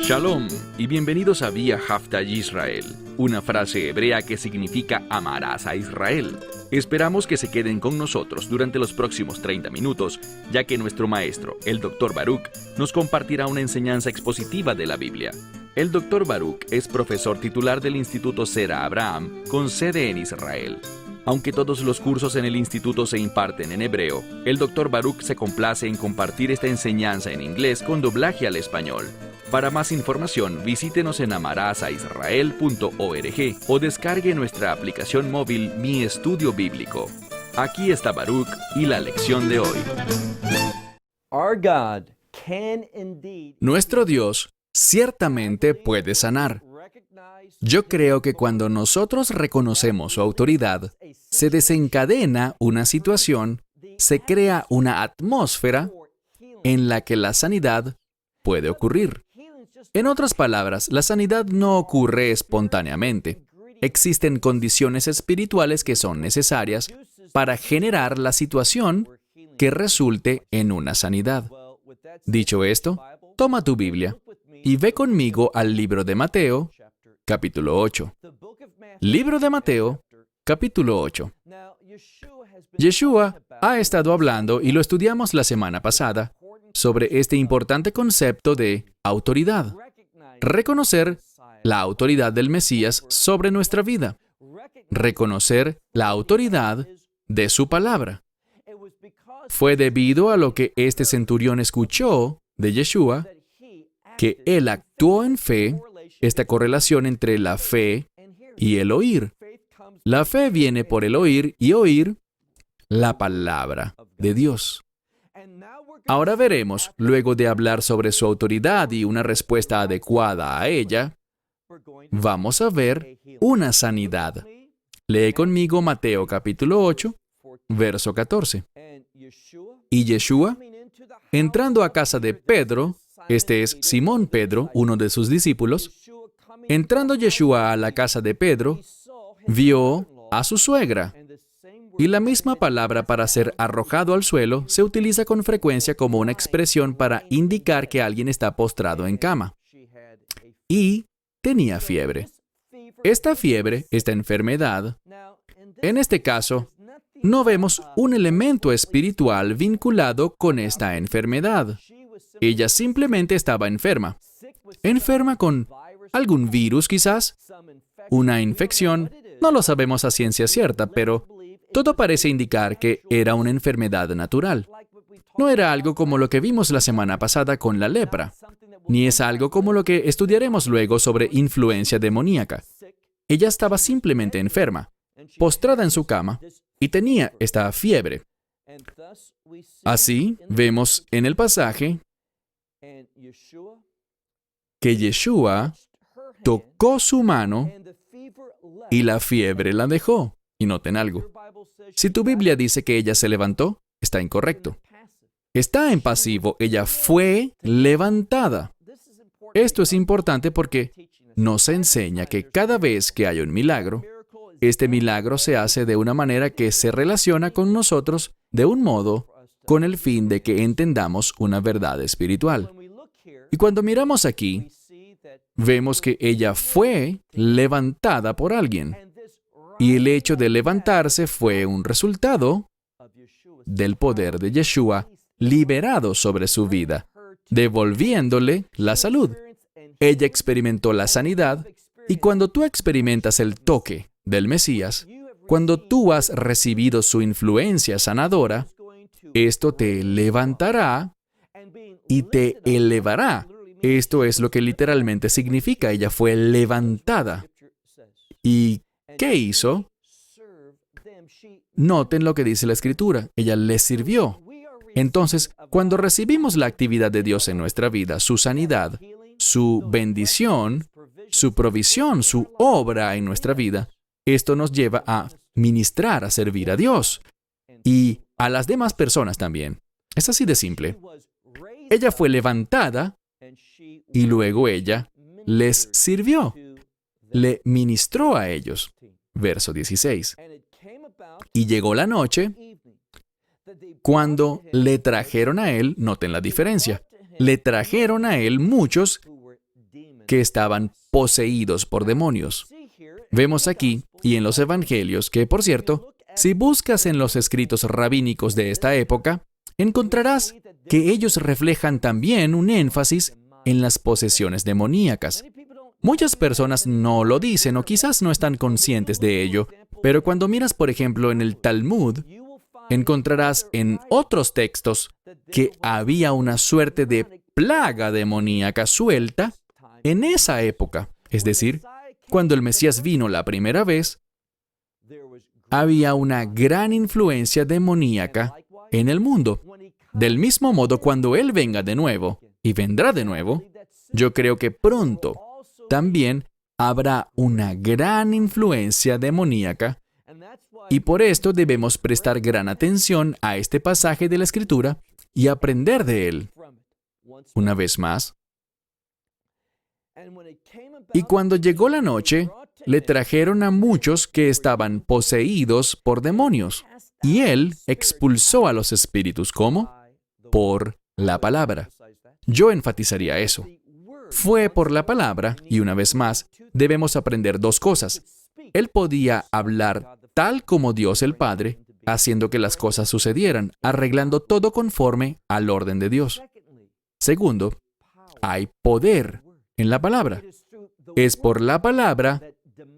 Shalom y bienvenidos a Vía Hafta Yisrael, una frase hebrea que significa amarás a Israel. Esperamos que se queden con nosotros durante los próximos 30 minutos, ya que nuestro maestro, el Dr. Baruch, nos compartirá una enseñanza expositiva de la Biblia. El Dr. Baruch es profesor titular del Instituto Zera Abraham, con sede en Israel. Aunque todos los cursos en el instituto se imparten en hebreo, el Dr. Baruch se complace en compartir esta enseñanza en inglés con doblaje al español. Para más información, visítenos en amarazaisrael.org o descargue nuestra aplicación móvil Mi Estudio Bíblico. Aquí está Baruch y la lección de hoy. Nuestro Dios ciertamente puede sanar. Yo creo que cuando nosotros reconocemos su autoridad, se desencadena una situación, se crea una atmósfera en la que la sanidad puede ocurrir. En otras palabras, la sanidad no ocurre espontáneamente. Existen condiciones espirituales que son necesarias para generar la situación que resulte en una sanidad. Dicho esto, toma tu Biblia y ve conmigo al libro de Mateo, capítulo 8. Libro de Mateo, capítulo 8. Yeshua ha estado hablando, y lo estudiamos la semana pasada, sobre este importante concepto de autoridad. Reconocer la autoridad del Mesías sobre nuestra vida. Reconocer la autoridad de su palabra. Fue debido a lo que este centurión escuchó de Yeshua que él actuó en fe, esta correlación entre la fe y el oír. La fe viene por el oír y oír la palabra de Dios. Ahora veremos, luego de hablar sobre su autoridad y una respuesta adecuada a ella, vamos a ver una sanidad. Lee conmigo Mateo capítulo 8, verso 14. Y Yeshua, entrando a casa de Pedro, este es Simón Pedro, uno de sus discípulos, entrando Yeshua a la casa de Pedro, vio a su suegra. Y la misma palabra para ser arrojado al suelo se utiliza con frecuencia como una expresión para indicar que alguien está postrado en cama. Y tenía fiebre. Esta fiebre, esta enfermedad, en este caso, no vemos un elemento espiritual vinculado con esta enfermedad. Ella simplemente estaba enferma. Enferma con algún virus quizás, una infección, no lo sabemos a ciencia cierta, pero todo parece indicar que era una enfermedad natural. No era algo como lo que vimos la semana pasada con la lepra, ni es algo como lo que estudiaremos luego sobre influencia demoníaca. Ella estaba simplemente enferma, postrada en su cama, y tenía esta fiebre. Así, vemos en el pasaje que Yeshua tocó su mano y la fiebre la dejó. Y noten algo. Si tu Biblia dice que ella se levantó, está incorrecto. Está en pasivo. Ella fue levantada. Esto es importante porque nos enseña que cada vez que hay un milagro, este milagro se hace de una manera que se relaciona con nosotros de un modo con el fin de que entendamos una verdad espiritual. Y cuando miramos aquí, vemos que ella fue levantada por alguien. Y el hecho de levantarse fue un resultado del poder de Yeshua liberado sobre su vida, devolviéndole la salud. Ella experimentó la sanidad, y cuando tú experimentas el toque del Mesías, cuando tú has recibido su influencia sanadora, esto te levantará y te elevará. Esto es lo que literalmente significa. Ella fue levantada. ¿Y qué hizo? Noten lo que dice la Escritura. Ella les sirvió. Entonces, cuando recibimos la actividad de Dios en nuestra vida, su sanidad, su bendición, su provisión, su obra en nuestra vida, esto nos lleva a ministrar, a servir a Dios y a las demás personas también. Es así de simple. Ella fue levantada y luego ella les sirvió. Le ministró a ellos. Verso 16. Y llegó la noche cuando le trajeron a él, noten la diferencia, le trajeron a él muchos que estaban poseídos por demonios. Vemos aquí y en los evangelios que, por cierto, si buscas en los escritos rabínicos de esta época, encontrarás que ellos reflejan también un énfasis en las posesiones demoníacas. Muchas personas no lo dicen o quizás no están conscientes de ello, pero cuando miras, por ejemplo, en el Talmud, encontrarás en otros textos que había una suerte de plaga demoníaca suelta en esa época. Es decir, cuando el Mesías vino la primera vez, había una gran influencia demoníaca en el mundo. Del mismo modo, cuando Él venga de nuevo, y vendrá de nuevo, yo creo que pronto también habrá una gran influencia demoníaca, y por esto debemos prestar gran atención a este pasaje de la Escritura y aprender de él. Una vez más, y cuando llegó la noche, le trajeron a muchos que estaban poseídos por demonios, y él expulsó a los espíritus. ¿Cómo? Por la palabra. Yo enfatizaría eso. Fue por la palabra, y una vez más, debemos aprender dos cosas. Él podía hablar tal como Dios el Padre, haciendo que las cosas sucedieran, arreglando todo conforme al orden de Dios. Segundo, hay poder en la palabra. Es por la palabra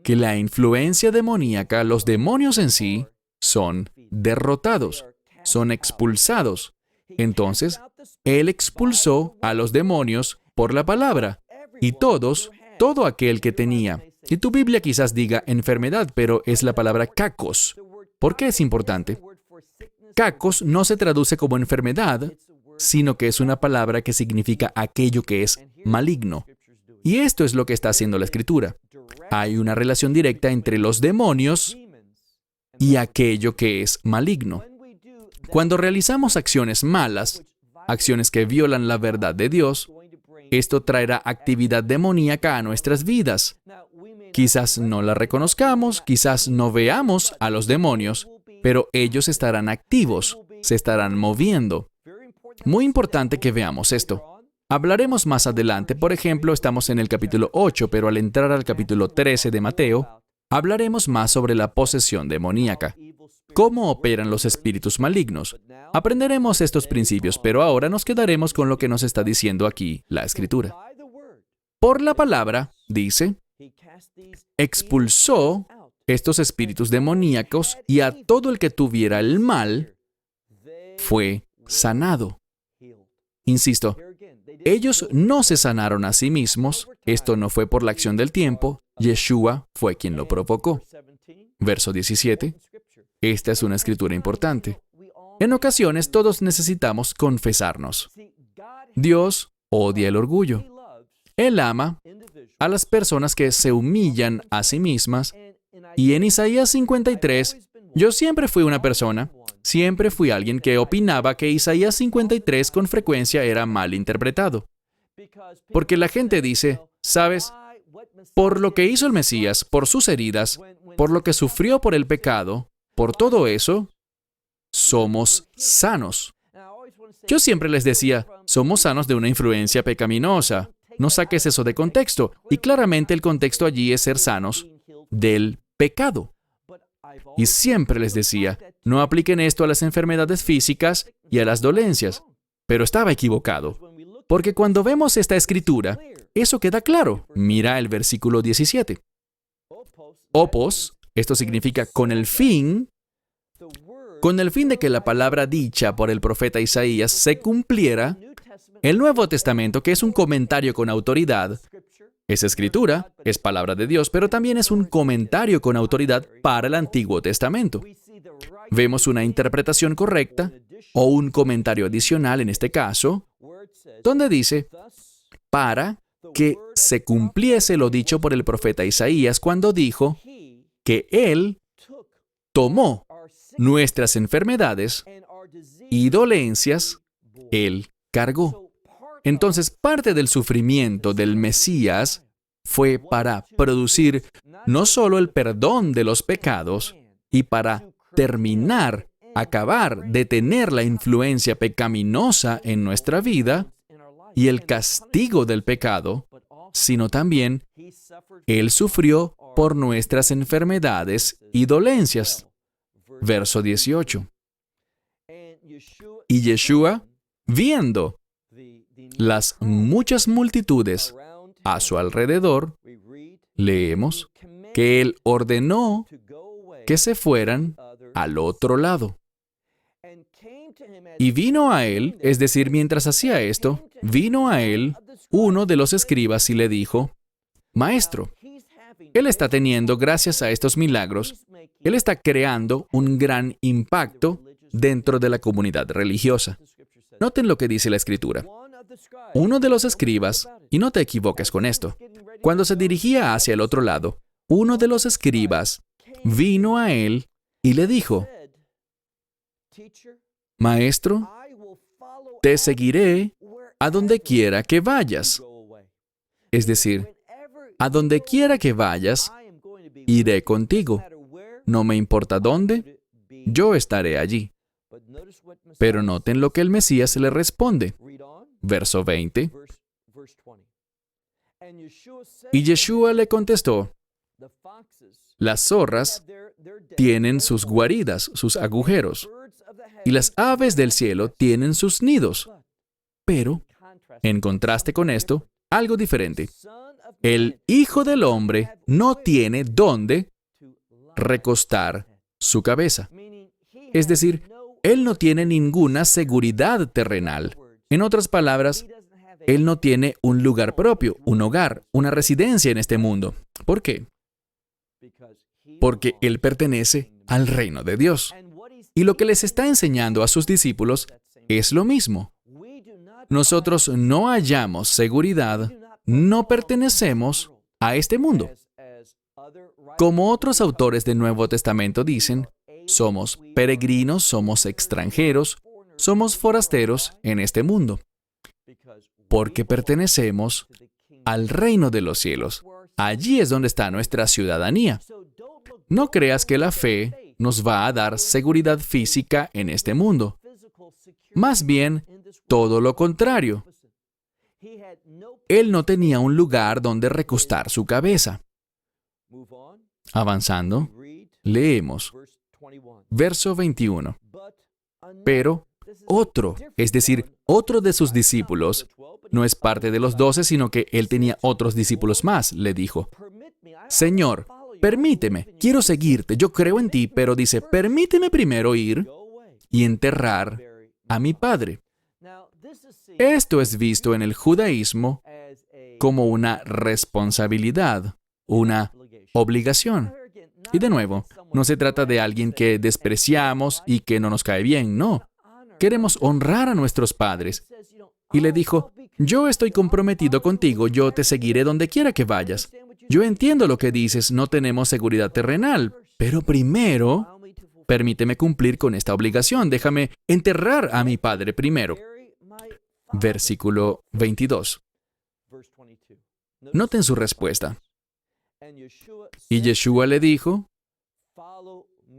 que la influencia demoníaca, los demonios en sí, son derrotados, son expulsados. Entonces, Él expulsó a los demonios por la palabra. Y todo aquel que tenía, y tu Biblia quizás diga enfermedad, pero es la palabra kakos. ¿Por qué es importante? Kakos no se traduce como enfermedad, sino que es una palabra que significa aquello que es maligno. Y esto es lo que está haciendo la Escritura. Hay una relación directa entre los demonios y aquello que es maligno. Cuando realizamos acciones malas, acciones que violan la verdad de Dios, esto traerá actividad demoníaca a nuestras vidas. Quizás no la reconozcamos, quizás no veamos a los demonios, pero ellos estarán activos, se estarán moviendo. Muy importante que veamos esto. Hablaremos más adelante, por ejemplo, estamos en el capítulo 8, pero al entrar al capítulo 13 de Mateo, hablaremos más sobre la posesión demoníaca. ¿Cómo operan los espíritus malignos? Aprenderemos estos principios, pero ahora nos quedaremos con lo que nos está diciendo aquí la Escritura. Por la palabra, dice, expulsó estos espíritus demoníacos y a todo el que tuviera el mal fue sanado. Insisto, ellos no se sanaron a sí mismos, esto no fue por la acción del tiempo, Yeshua fue quien lo provocó. Verso 17. Esta es una escritura importante. En ocasiones todos necesitamos confesarnos. Dios odia el orgullo. Él ama a las personas que se humillan a sí mismas. Y en Isaías 53, yo siempre fui alguien que opinaba que Isaías 53 con frecuencia era mal interpretado. Porque la gente dice, ¿sabes? Por lo que hizo el Mesías, por sus heridas, por lo que sufrió por el pecado, por todo eso, somos sanos. Yo siempre les decía, somos sanos de una influencia pecaminosa. No saques eso de contexto. Y claramente el contexto allí es ser sanos del pecado. Y siempre les decía, no apliquen esto a las enfermedades físicas y a las dolencias. Pero estaba equivocado. Porque cuando vemos esta escritura, eso queda claro. Mira el versículo 17. Opos, esto significa con el fin de que la palabra dicha por el profeta Isaías se cumpliera, el Nuevo Testamento, que es un comentario con autoridad, es escritura, es palabra de Dios, pero también es un comentario con autoridad para el Antiguo Testamento. Vemos una interpretación correcta, o un comentario adicional en este caso, donde dice, para que se cumpliese lo dicho por el profeta Isaías cuando dijo que Él tomó nuestras enfermedades y dolencias, Él cargó. Entonces, parte del sufrimiento del Mesías fue para producir no solo el perdón de los pecados y para acabar, detener la influencia pecaminosa en nuestra vida y el castigo del pecado, sino también Él sufrió por nuestras enfermedades y dolencias. Verso 18. Y Yeshua, viendo las muchas multitudes a su alrededor, leemos que Él ordenó que se fueran al otro lado. Y vino a Él, es decir, mientras hacía esto, vino a Él uno de los escribas y le dijo, Maestro, Él está teniendo, gracias a estos milagros, Él está creando un gran impacto dentro de la comunidad religiosa. Noten lo que dice la Escritura. Uno de los escribas, y no te equivoques con esto, cuando se dirigía hacia el otro lado, uno de los escribas vino a Él y le dijo, Maestro, te seguiré a donde quiera que vayas. Es decir, a donde quiera que vayas, iré contigo. No me importa dónde, yo estaré allí. Pero noten lo que el Mesías le responde. Verso 20. Y Yeshua le contestó, las zorras tienen sus guaridas, sus agujeros, y las aves del cielo tienen sus nidos. Pero, en contraste con esto, algo diferente. El Hijo del Hombre no tiene dónde recostar su cabeza. Es decir, Él no tiene ninguna seguridad terrenal. En otras palabras, Él no tiene un lugar propio, un hogar, una residencia en este mundo. ¿Por qué? Porque Él pertenece al reino de Dios. Y lo que les está enseñando a sus discípulos es lo mismo. Nosotros no hallamos seguridad, no pertenecemos a este mundo. Como otros autores del Nuevo Testamento dicen, somos peregrinos, somos extranjeros, somos forasteros en este mundo, porque pertenecemos al reino de los cielos. Allí es donde está nuestra ciudadanía. No creas que la fe nos va a dar seguridad física en este mundo. Más bien, todo lo contrario. Él no tenía un lugar donde recostar su cabeza. Avanzando, leemos. Verso 21. Pero otro, es decir, otro de sus discípulos, no es parte de los 12, sino que él tenía otros discípulos más, le dijo, Señor, permíteme, quiero seguirte, yo creo en ti, pero dice, permíteme primero ir y enterrar a mi padre. Esto es visto en el judaísmo como una responsabilidad, una obligación. Y de nuevo, no se trata de alguien que despreciamos y que no nos cae bien, no. Queremos honrar a nuestros padres. Y le dijo, yo estoy comprometido contigo, yo te seguiré donde quiera que vayas. Yo entiendo lo que dices, no tenemos seguridad terrenal, pero primero, permíteme cumplir con esta obligación, déjame enterrar a mi padre primero. Versículo 22. Noten su respuesta. Y Yeshua le dijo,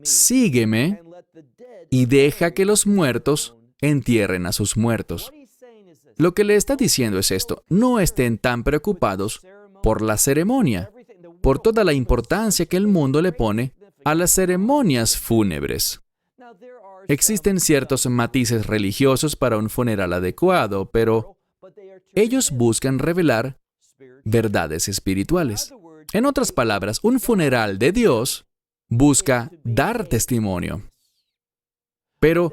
sígueme y deja que los muertos entierren a sus muertos. Lo que le está diciendo es esto, no estén tan preocupados por la ceremonia, por toda la importancia que el mundo le pone a las ceremonias fúnebres. Existen ciertos matices religiosos para un funeral adecuado, pero ellos buscan revelar verdades espirituales. En otras palabras, un funeral de Dios busca dar testimonio. Pero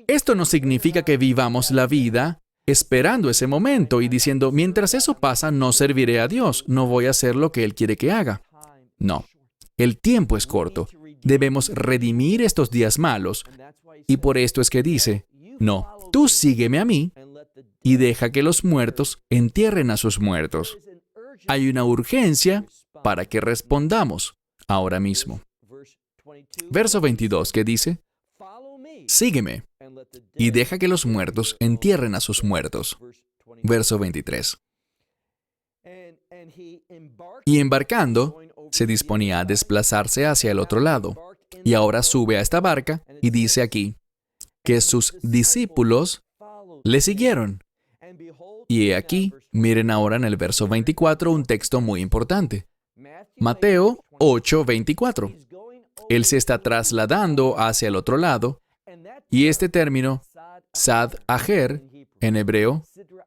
esto no significa que vivamos la vida esperando ese momento y diciendo, mientras eso pasa, no serviré a Dios, no voy a hacer lo que Él quiere que haga. No, el tiempo es corto. Debemos redimir estos días malos. Y por esto es que dice, no, tú sígueme a mí y deja que los muertos entierren a sus muertos. Hay una urgencia para que respondamos ahora mismo. Verso 22, que dice, sígueme y deja que los muertos entierren a sus muertos. Verso 23. Y embarcando, se disponía a desplazarse hacia el otro lado. Y ahora sube a esta barca y dice aquí que sus discípulos le siguieron. Y he aquí, miren ahora en el verso 24 un texto muy importante. Mateo 8:24. Él se está trasladando hacia el otro lado, y este término, Sad Ajer, en hebreo,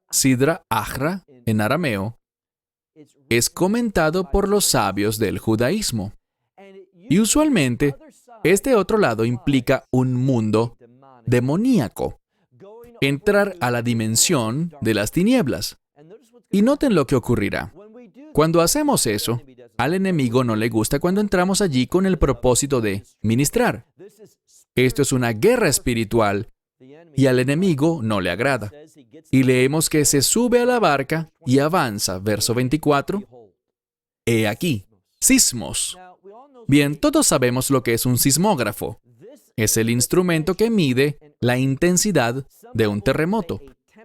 Sidra Ajra, en arameo, es comentado por los sabios del judaísmo. Y usualmente, este otro lado implica un mundo demoníaco, entrar a la dimensión de las tinieblas. Y noten lo que ocurrirá. Cuando hacemos eso, al enemigo no le gusta cuando entramos allí con el propósito de ministrar. Esto es una guerra espiritual y al enemigo no le agrada. Y leemos que se sube a la barca y avanza. Verso 24. He aquí, sismos. Bien, todos sabemos lo que es un sismógrafo. Es el instrumento que mide la intensidad de un terremoto.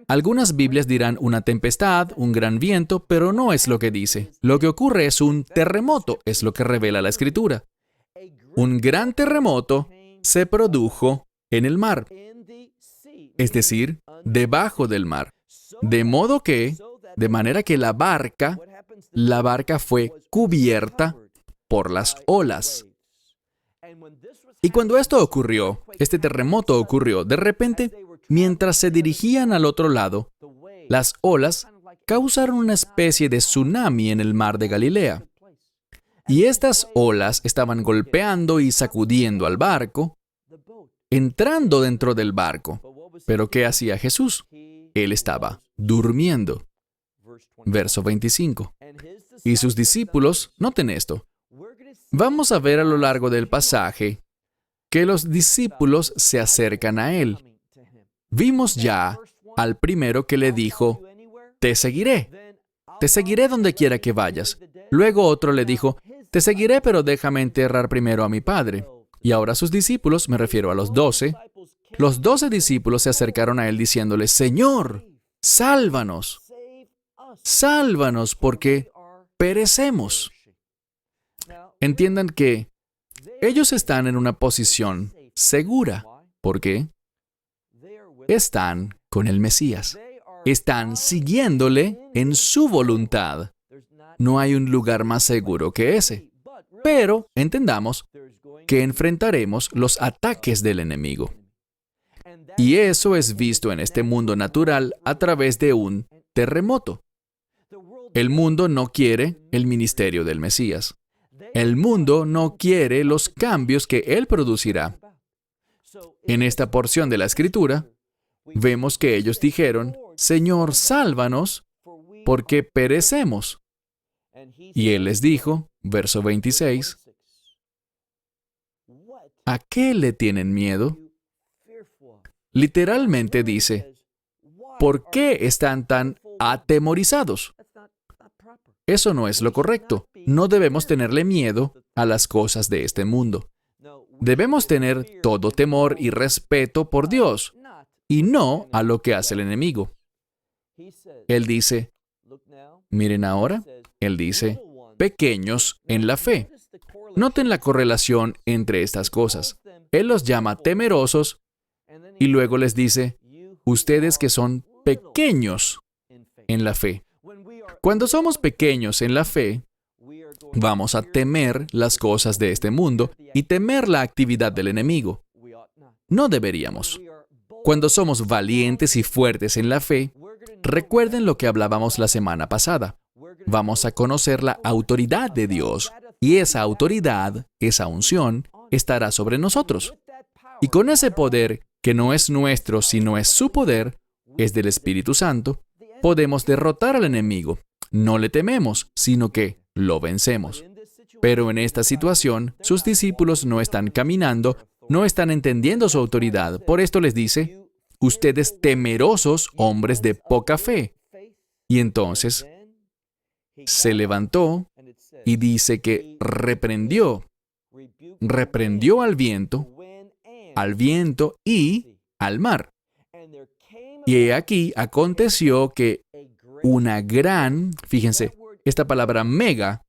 Algunas Biblias dirán una tempestad, un gran viento, pero no es lo que dice. Lo que ocurre es un terremoto, es lo que revela la Escritura. Un gran terremoto se produjo en el mar, es decir, debajo del mar. De manera que la barca fue cubierta por las olas. Y cuando esto ocurrió, este terremoto ocurrió, de repente, mientras se dirigían al otro lado, las olas causaron una especie de tsunami en el mar de Galilea. Y estas olas estaban golpeando y sacudiendo al barco, entrando dentro del barco. ¿Pero qué hacía Jesús? Él estaba durmiendo. Verso 25. Y sus discípulos, noten esto. Vamos a ver a lo largo del pasaje que los discípulos se acercan a él. Vimos ya al primero que le dijo, te seguiré donde quiera que vayas. Luego otro le dijo, te seguiré, pero déjame enterrar primero a mi padre. Y ahora sus discípulos, me refiero a los 12 discípulos se acercaron a él diciéndole, Señor, sálvanos, porque perecemos. Entiendan que ellos están en una posición segura. ¿Por qué? Están con el Mesías. Están siguiéndole en su voluntad. No hay un lugar más seguro que ese. Pero entendamos que enfrentaremos los ataques del enemigo. Y eso es visto en este mundo natural a través de un terremoto. El mundo no quiere el ministerio del Mesías. El mundo no quiere los cambios que Él producirá. En esta porción de la Escritura, vemos que ellos dijeron, Señor, sálvanos, porque perecemos. Y Él les dijo, verso 26, ¿a qué le tienen miedo? Literalmente dice, ¿por qué están tan atemorizados? Eso no es lo correcto. No debemos tenerle miedo a las cosas de este mundo. Debemos tener todo temor y respeto por Dios, y no a lo que hace el enemigo. Él dice, miren ahora, Él dice, pequeños en la fe. Noten la correlación entre estas cosas. Él los llama temerosos y luego les dice, ustedes que son pequeños en la fe. Cuando somos pequeños en la fe, vamos a temer las cosas de este mundo y temer la actividad del enemigo. No deberíamos. Cuando somos valientes y fuertes en la fe, recuerden lo que hablábamos la semana pasada. Vamos a conocer la autoridad de Dios y esa autoridad, esa unción, estará sobre nosotros. Y con ese poder, que no es nuestro, sino es su poder, es del Espíritu Santo, podemos derrotar al enemigo. No le tememos, sino que lo vencemos. Pero en esta situación, sus discípulos no están caminando, no están entendiendo su autoridad. Por esto les dice, ustedes temerosos hombres de poca fe. Y entonces se levantó y dice que reprendió al viento y al mar. Y he aquí aconteció que una gran, fíjense, esta palabra mega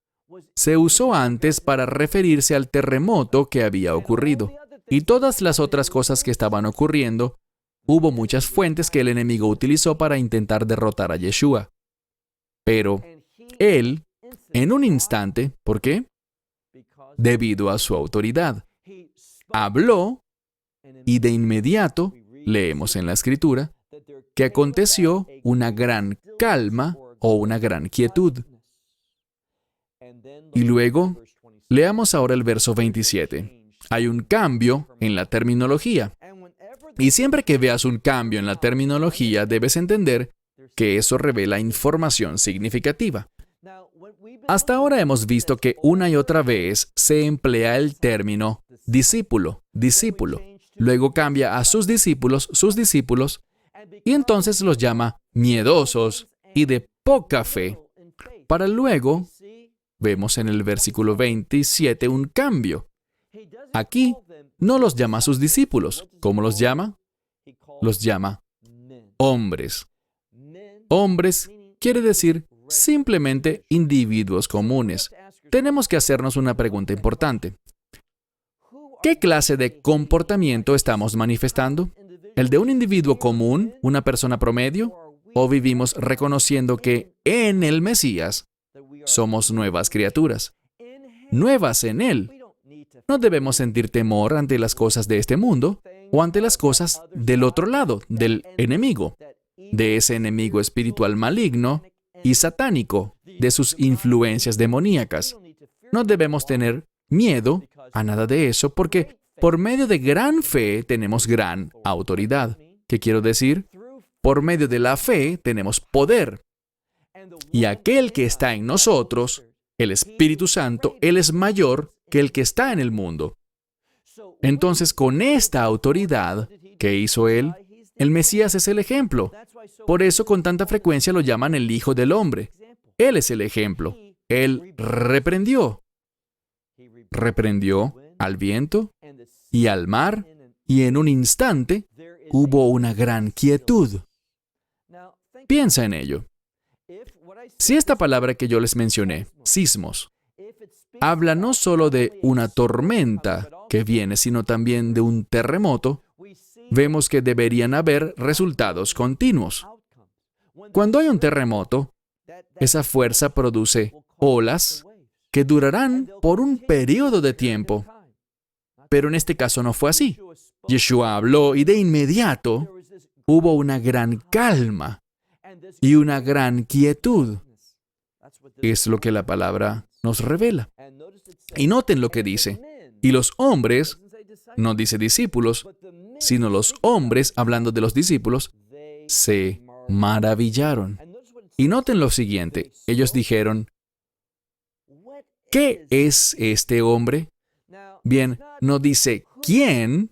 se usó antes para referirse al terremoto que había ocurrido. Y todas las otras cosas que estaban ocurriendo Hubo muchas fuentes que el enemigo utilizó para intentar derrotar a Yeshua. Pero él, en un instante, ¿por qué? Debido a su autoridad, habló y de inmediato, leemos en la Escritura, que aconteció una gran calma o una gran quietud. Y luego, leamos ahora el verso 27. Hay un cambio en la terminología. Y siempre que veas un cambio en la terminología, debes entender que eso revela información significativa. Hasta ahora hemos visto que una y otra vez se emplea el término discípulo, discípulo. Luego cambia a sus discípulos, y entonces los llama miedosos y de poca fe. Para luego, vemos en el versículo 27 un cambio. Aquí no los llama a sus discípulos. ¿Cómo los llama? Los llama hombres. Hombres quiere decir simplemente individuos comunes. Tenemos que hacernos una pregunta importante. ¿Qué clase de comportamiento estamos manifestando? ¿El de un individuo común, una persona promedio? ¿O vivimos reconociendo que en el Mesías somos nuevas criaturas? Nuevas en Él. No debemos sentir temor ante las cosas de este mundo o ante las cosas del otro lado, del enemigo, de ese enemigo espiritual maligno y satánico, de sus influencias demoníacas. No debemos tener miedo a nada de eso porque por medio de gran fe tenemos gran autoridad. ¿Qué quiero decir? Por medio de la fe tenemos poder. Y aquel que está en nosotros, el Espíritu Santo, Él es mayor que el que está en el mundo. Entonces, con esta autoridad que hizo Él, el Mesías es el ejemplo. Por eso con tanta frecuencia lo llaman el Hijo del Hombre. Él es el ejemplo. Él reprendió. Reprendió al viento y al mar, y en un instante hubo una gran quietud. Piensa en ello. Si esta palabra que yo les mencioné, sismos, habla no solo de una tormenta que viene, sino también de un terremoto, vemos que deberían haber resultados continuos. Cuando hay un terremoto, esa fuerza produce olas que durarán por un periodo de tiempo. Pero en este caso no fue así. Yeshua habló y de inmediato hubo una gran calma y una gran quietud. Es lo que la palabra nos revela. Y noten lo que dice. Y los hombres, no dice discípulos, sino los hombres, hablando de los discípulos, se maravillaron. Y noten lo siguiente. Ellos dijeron, ¿qué es este hombre? Bien, no dice quién,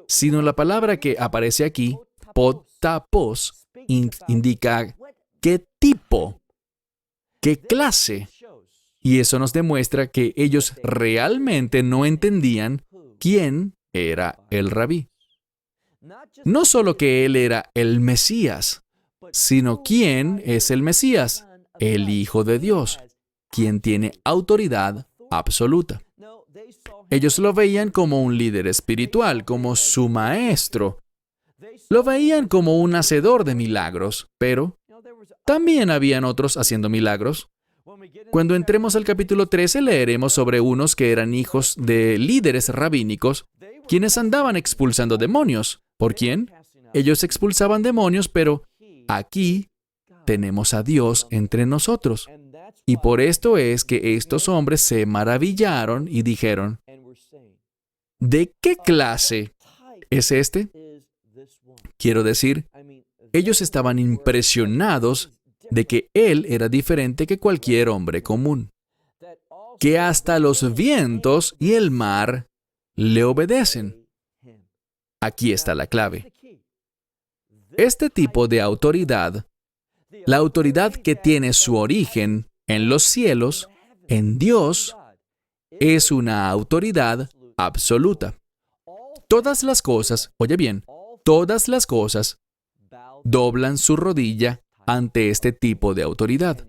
sino la palabra que aparece aquí, potapos, indica qué tipo, qué clase. Y eso nos demuestra que ellos realmente no entendían quién era el rabí. No solo que él era el Mesías, sino quién es el Mesías, el Hijo de Dios, quien tiene autoridad absoluta. Ellos lo veían como un líder espiritual, como su maestro. Lo veían como un hacedor de milagros, pero también habían otros haciendo milagros. Cuando entremos al capítulo 13, leeremos sobre unos que eran hijos de líderes rabínicos, quienes andaban expulsando demonios. ¿Por quién? Ellos expulsaban demonios, pero aquí tenemos a Dios entre nosotros. Y por esto es que estos hombres se maravillaron y dijeron, ¿de qué clase es este? Quiero decir, ellos estaban impresionados de que él era diferente que cualquier hombre común, que hasta los vientos y el mar le obedecen. Aquí está la clave. Este tipo de autoridad, la autoridad que tiene su origen en los cielos, en Dios, es una autoridad absoluta. Todas las cosas, oye bien, todas las cosas doblan su rodilla ante este tipo de autoridad.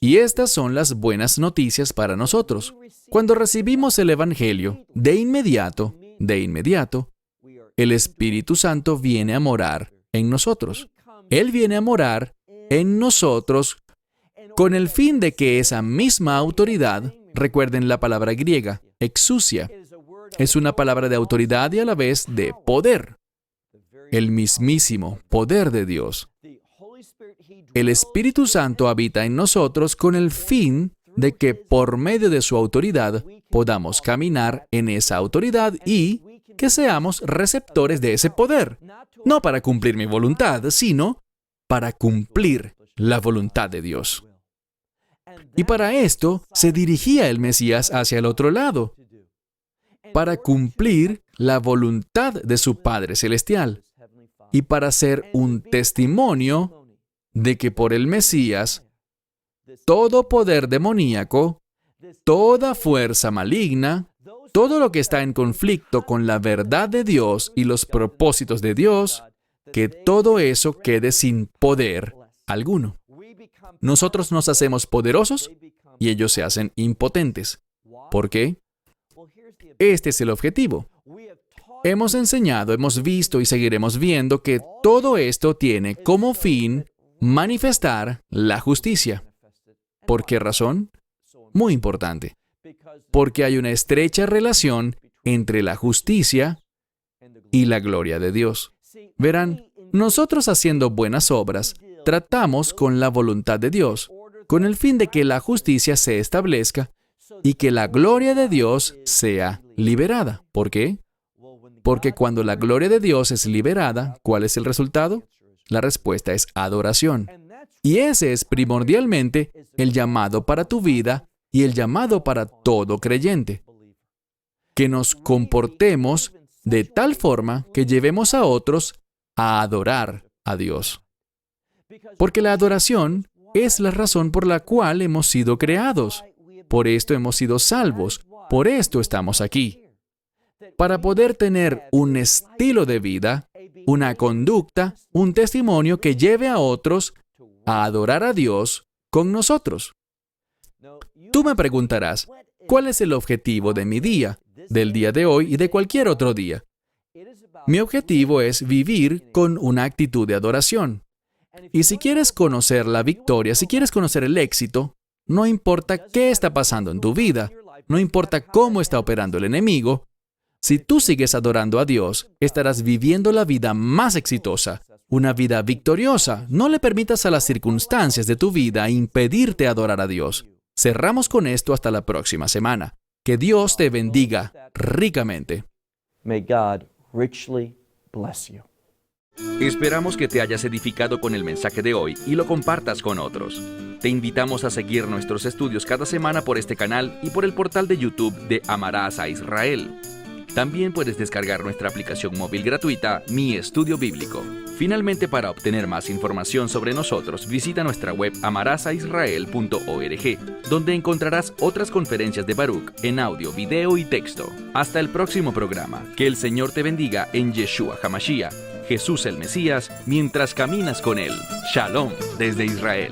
Y estas son las buenas noticias para nosotros. Cuando recibimos el Evangelio, de inmediato, el Espíritu Santo viene a morar en nosotros. Él viene a morar en nosotros con el fin de que esa misma autoridad, recuerden la palabra griega, exousia, es una palabra de autoridad y a la vez de poder. El mismísimo poder de Dios. El Espíritu Santo habita en nosotros con el fin de que por medio de su autoridad podamos caminar en esa autoridad y que seamos receptores de ese poder. No para cumplir mi voluntad, sino para cumplir la voluntad de Dios. Y para esto se dirigía el Mesías hacia el otro lado, para cumplir la voluntad de su Padre Celestial y para ser un testimonio de que por el Mesías todo poder demoníaco, toda fuerza maligna, todo lo que está en conflicto con la verdad de Dios y los propósitos de Dios, que todo eso quede sin poder alguno. Nosotros nos hacemos poderosos y ellos se hacen impotentes. ¿Por qué? Este es el objetivo. Hemos enseñado, hemos visto y seguiremos viendo que todo esto tiene como fin manifestar la justicia. ¿Por qué razón? Muy importante. Porque hay una estrecha relación entre la justicia y la gloria de Dios. Verán, nosotros haciendo buenas obras, tratamos con la voluntad de Dios, con el fin de que la justicia se establezca y que la gloria de Dios sea liberada. ¿Por qué? Porque cuando la gloria de Dios es liberada, ¿cuál es el resultado? La respuesta es adoración. Y ese es primordialmente el llamado para tu vida y el llamado para todo creyente. Que nos comportemos de tal forma que llevemos a otros a adorar a Dios. Porque la adoración es la razón por la cual hemos sido creados. Por esto hemos sido salvos. Por esto estamos aquí. Para poder tener un estilo de vida, una conducta, un testimonio que lleve a otros a adorar a Dios con nosotros. Tú me preguntarás, ¿cuál es el objetivo de mi día, del día de hoy y de cualquier otro día? Mi objetivo es vivir con una actitud de adoración. Y si quieres conocer la victoria, si quieres conocer el éxito, no importa qué está pasando en tu vida, no importa cómo está operando el enemigo, si tú sigues adorando a Dios, estarás viviendo la vida más exitosa, una vida victoriosa. No le permitas a las circunstancias de tu vida impedirte adorar a Dios. Cerramos con esto hasta la próxima semana. Que Dios te bendiga ricamente. May God richly bless you. Esperamos que te hayas edificado con el mensaje de hoy y lo compartas con otros. Te invitamos a seguir nuestros estudios cada semana por este canal y por el portal de YouTube de Amarás a Israel. También puedes descargar nuestra aplicación móvil gratuita, Mi Estudio Bíblico. Finalmente, para obtener más información sobre nosotros, visita nuestra web amarasaisrael.org, donde encontrarás otras conferencias de Baruch en audio, video y texto. Hasta el próximo programa. Que el Señor te bendiga en Yeshua HaMashiach, Jesús el Mesías, mientras caminas con Él. Shalom desde Israel.